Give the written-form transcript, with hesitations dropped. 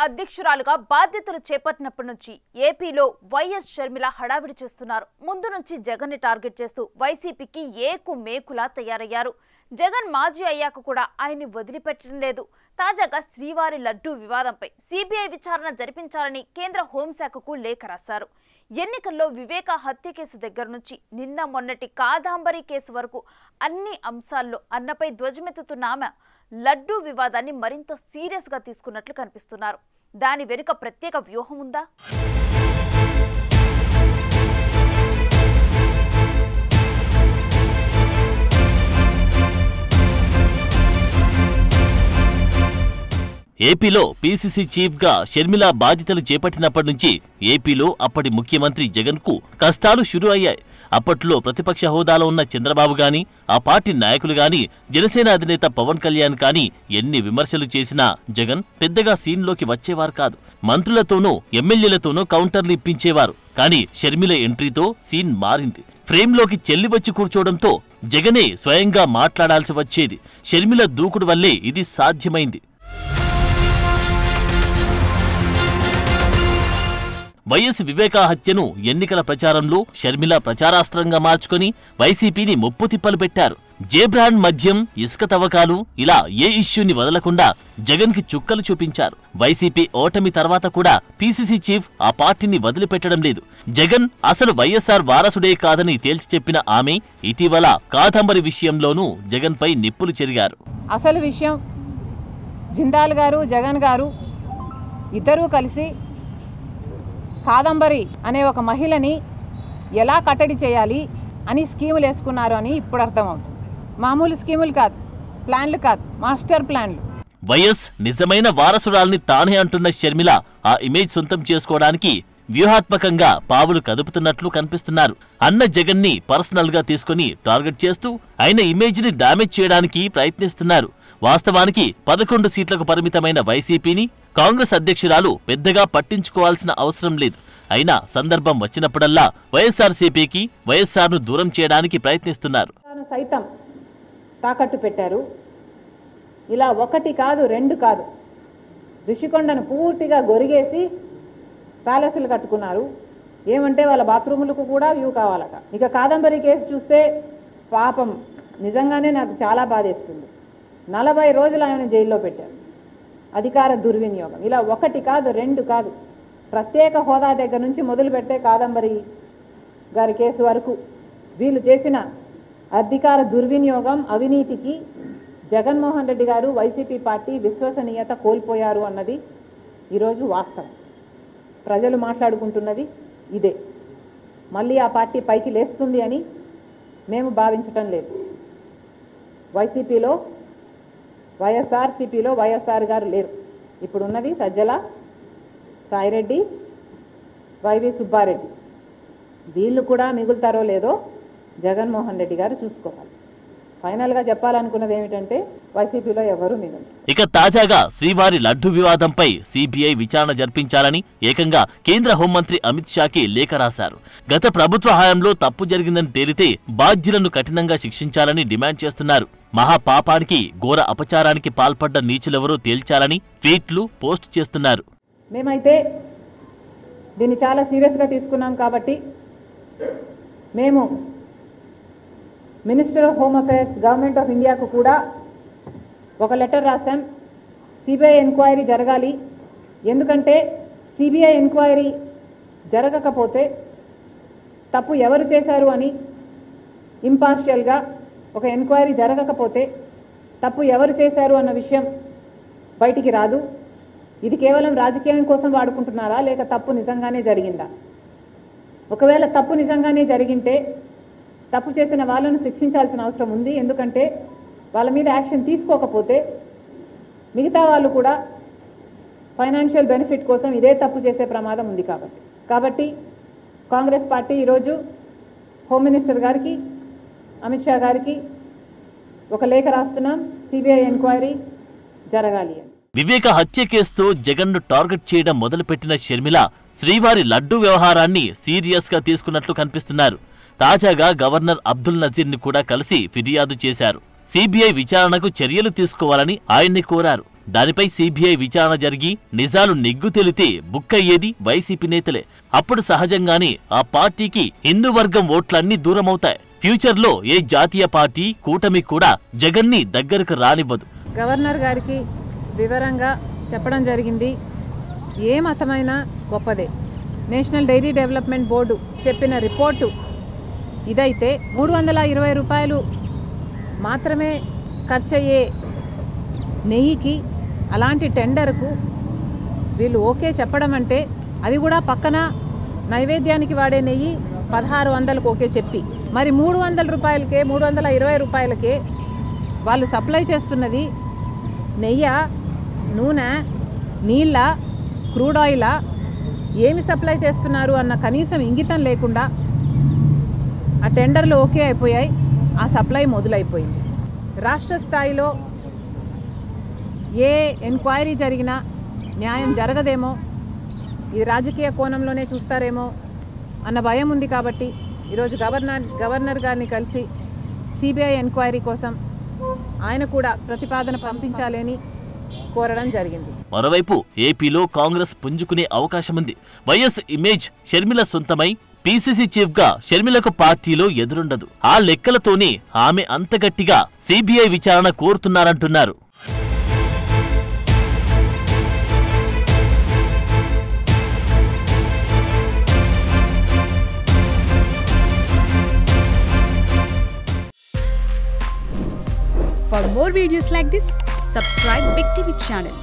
అధ్యక్షురాలుగా బాధ్యతలు చేపట్టినప్పటి నుంచి ఏపీలో వైఎస్ షర్మిల హడావిడి చేస్తున్నారు. ముందు నుంచి జగన్ ని టార్గెట్ చేస్తూ వైసీపీకి ఏకు మేకులా తయారయ్యారు. జగన్ మాజీ అయ్యాక కూడా ఆయన్ని వదిలిపెట్టడం లేదు. తాజాగా శ్రీవారి లడ్డూ వివాదంపై సిబిఐ విచారణ జరిపించాలని కేంద్ర హోంశాఖకు లేఖ రాశారు. ఎన్నికల్లో వివేక హత్య కేసు దగ్గర నుంచి నిన్న మొన్నటి కాదాంబరి కేసు వరకు అన్ని అంశాల్లో అన్నపై ధ్వజమెత్తుతున్న ఆమె లడ్డూ వివాదాన్ని మరింత సీరియస్ గా తీసుకున్నట్లు కనిపిస్తున్నారు. దాని వెనుక ప్రత్యేక వ్యూహం ఉందా? ఏపీలో పీసీసీ చీఫ్ గా షర్మిల బాధ్యతలు చేపట్టినప్పటి నుంచి ఏపీలో అప్పటి ముఖ్యమంత్రి జగన్ కు కష్టాలు షురు అయ్యాయి. అప్పట్లో ప్రతిపక్ష హోదాలో ఉన్న చంద్రబాబు గాని, ఆ పార్టీ నాయకులు గాని, జనసేన అధినేత పవన్ కళ్యాణ్ కానీ ఎన్ని విమర్శలు చేసినా జగన్ పెద్దగా సీన్లోకి వచ్చేవారు కాదు. మంత్రులతోనూ ఎమ్మెల్యేలతోనూ కౌంటర్లు ఇప్పించేవారు. కానీ షర్మిల ఎంట్రీతో సీన్ మారింది. ఫ్రేమ్లోకి చెల్లి వచ్చి కూర్చోవడంతో జగనే స్వయంగా మాట్లాడాల్సి వచ్చేది. షర్మిల దూకుడు వల్లే ఇది సాధ్యమైంది. వైఎస్ వివేక హత్యను ఎన్నికల ప్రచారంలో షర్మిల ప్రచారాస్త్రంగా మార్చుకుని వైసీపీని ముప్పు తిప్పలు పెట్టారు. జేబ్రాండ్ మద్యం, ఇసుక తవ్వకాలు ఇలా ఏ ఇష్యూని వదలకుండా జగన్ కి చుక్కలు చూపించారు. వైసీపీ ఓటమి తర్వాత కూడా పీసీసీ చీఫ్ ఆ పార్టీని వదిలిపెట్టడం లేదు. జగన్ అసలు వైఎస్ఆర్ వారసుడే కాదని తేల్చి చెప్పిన ఆమె ఇటీవల కాదంబరి విషయంలోనూ జగన్ పై నిప్పులు చెరిగారు. అసలు విషయం జిందాల్ గారు, జగన్ గారు ఇద్దరూ కలిసి కాదంబరి అనే ఒక మహిళని ఎలా కట్టడి చేయాలి అని స్కీములు వేసుకున్నారు అని ఇప్పుడు అర్థమవుతుంది. మామూలు స్కీములు కాదు, ప్లాన్లు కాదు, మాస్టర్ ప్లాన్లు. వైఎస్ నిజమైన వారసురాల్ని తానే అంటున్న షర్మిల ఆ ఇమేజ్ సొంతం చేసుకోవడానికి వ్యూహాత్మకంగా పావులు కదుపుతున్నట్లు కనిపిస్తున్నారు. అన్న జగన్ ని పర్సనల్ గా తీసుకుని టార్గెట్ చేస్తూ ఆయన ఇమేజ్ ని డామేజ్ చేయడానికి ప్రయత్నిస్తున్నారు. వాస్తవానికి 11 సీట్లకు పరిమితమైన వైసీపీని కాంగ్రెస్ అధ్యక్షురాలు పెద్దగా పట్టించుకోవాల్సిన అవసరం లేదు. అయినా సందర్భం వచ్చినప్పుడల్లా వైఎస్ఆర్సీపీకి వైఎస్ఆర్ను దూరం చేయడానికి ప్రయత్నిస్తున్నారు. సైతం తాకట్టు పెట్టారు. ఇలా ఒకటి కాదు, రెండు కాదు, ఋషికొండను పూర్తిగా గొరిగేసి ప్యాలెస్లు కట్టుకున్నారు. ఏమంటే వాళ్ళ బాత్రూములకు కూడా వ్యూ కావాలట. ఇక కాదంబరి కేసు చూస్తే పాపం నిజంగానే నాకు చాలా బాధేస్తుంది. 40 రోజులు ఆయన జైల్లో పెట్టారు. అధికార దుర్వినియోగం ఇలా ఒకటి కాదు, రెండు కాదు, ప్రత్యేక హోదా దగ్గర నుంచి మొదలు పెట్టే కాదంబరి గారి కేసు వరకు వీళ్ళు చేసిన అధికార దుర్వినియోగం, అవినీతికి జగన్మోహన్ రెడ్డి గారు, వైసీపీ పార్టీ విశ్వసనీయత కోల్పోయారు అన్నది ఈరోజు వాస్తవం. ప్రజలు మాట్లాడుకుంటున్నది ఇదే. మళ్ళీ ఆ పార్టీ పైకి లేస్తుంది అని మేము భావించటం లేదు. వైసీపీలో వైఎస్ఆర్సీపీలో వైఎస్ఆర్ గారు లేరు. ఇప్పుడు ఉన్నది సజ్జల, సాయిరెడ్డి, వైవి సుబ్బారెడ్డి. వీళ్ళు కూడా మిగులుతారో లేదో జగన్మోహన్ రెడ్డి గారు చూసుకోవాలి. ఫైనల్ గా చెప్పాలనుకున్నది ఏమిటంటే వైసీపీలో ఎవరూ మిగలరు. ఇక తాజాగా శ్రీవారి లడ్డు వివాదంపై సిబిఐ విచారణ జరిపించాలని ఏకంగా కేంద్ర హోంమంత్రి అమిత్ షాకి లేఖ రాశారు. గత ప్రభుత్వ హయాంలో తప్పు జరిగిందని తేలితే బాధ్యులను కఠినంగా శిక్షించాలని డిమాండ్ చేస్తున్నారు. మహాపాపానికి, ఘోర అపచారానికి పాల్పడ్డ నీచులెవరో తేల్చాలని ట్వీట్లు పోస్ట్ చేస్తున్నారు. మేమైతే దీన్ని చాలా సీరియస్గా తీసుకున్నాం కాబట్టి మేము minister of home affairs, government of ఇండియాకు కూడా ఒక లెటర్ రాశాం. సిబిఐ ఎంక్వైరీ జరగాలి. ఎందుకంటే సిబిఐ ఎంక్వైరీ జరగకపోతే తప్పు ఎవరు చేశారు అని ఇంపార్షియల్గా ఒక ఎంక్వైరీ జరగకపోతే తప్పు ఎవరు చేశారు అన్న విషయం బయటికి రాదు. ఇది కేవలం రాజకీయం కోసం వాడుకుంటున్నారా, లేక తప్పు నిజంగానే జరిగిందా? ఒకవేళ తప్పు నిజంగానే జరిగింటే తప్పు చేసిన వాళ్ళను శిక్షించాల్సిన అవసరం ఉంది. ఎందుకంటే వాళ్ళ మీద యాక్షన్ తీసుకోకపోతే మిగతా వాళ్ళు కూడా ఫైనాన్షియల్ బెనిఫిట్ కోసం ఇదే తప్పు చేసే ప్రమాదం ఉంది. కాబట్టి కాంగ్రెస్ పార్టీ ఈరోజు హోమ్ మినిస్టర్ గారికి, అమిత్ షా గారికి ఒక లేఖ రాస్తున్నాం. సిబిఐ ఎంక్వైరీ జరగాలి అని. వివేక హత్య కేసుతో జగన్ను టార్గెట్ చేయడం మొదలుపెట్టిన షర్మిల శ్రీవారి లడ్డు వ్యవహారాన్ని సీరియస్ గా తీసుకున్నట్లు కనిపిస్తున్నారు. తాజాగా గవర్నర్ అబ్దుల్ నజీర్ ని కూడా కలిసి ఫిర్యాదు చేశారు. సిబిఐ విచారణకు చర్యలు తీసుకోవాలని ఆయన్ని కోరారు. దానిపై సిబిఐ విచారణ జరిగి నిజాలు నెగ్గు తెలితే బుక్కయ్యేది వైసీపీ నేతలే. అప్పుడు సహజంగానే ఆ పార్టీకి హిందూ వర్గం ఓట్లన్నీ దూరమవుతాయి. ఫ్యూచర్లో ఏ జాతీయ పార్టీ కూటమి కూడా జగన్ని దగ్గరకు రానివ్వదు. గవర్నర్ గారికి వివరంగా చెప్పడం జరిగింది. ఏ మతమైనా గొప్పదే. నేషనల్ డైరీ డెవలప్మెంట్ బోర్డు చెప్పిన రిపోర్టు ఇదైతే 320 రూపాయలు మాత్రమే ఖర్చయ్యే నెయ్యికి, అలాంటి టెండర్కు వీళ్ళు ఓకే చెప్పడం అంటే, అది కూడా పక్కన నైవేద్యానికి వాడే నెయ్యి 1600కు ఓకే చెప్పి, మరి 300 రూపాయలకే 320 రూపాయలకే వాళ్ళు సప్లై చేస్తున్నది నెయ్య, నూనె, నీళ్ళ, క్రూడ్ ఆయిలా, ఏమి సప్లై చేస్తున్నారు అన్న కనీసం ఇంగితం లేకుండా ఆ టెండర్లు ఓకే అయిపోయాయి. ఆ సప్లై మొదలైపోయింది. రాష్ట్ర స్థాయిలో ఏ ఎంక్వైరీ జరిగినా న్యాయం జరగదేమో, ఇది రాజకీయ కోణంలోనే చూస్తారేమో అన్న భయం ఉంది. కాబట్టి ఈరోజు గవర్నర్ గారిని కలిసి సిబిఐ ఎంక్వైరీ కోసం ఆయన కూడా ప్రతిపాదన పంపించాలని కోరడం జరిగింది. మరోవైపు ఏపీలో కాంగ్రెస్ పుంజుకునే అవకాశముంది. వైఎస్ ఇమేజ్ షర్మిల సొంతమై పీసీసీ చీఫ్ గా షర్మిలకు పార్టీలో ఎదురుండదు. ఆ లెక్కలతోనే ఆమె అంత గట్టిగా సిబిఐ విచారణ కోరుతున్నారంటున్నారు. For more videos like this, subscribe Big TV channel.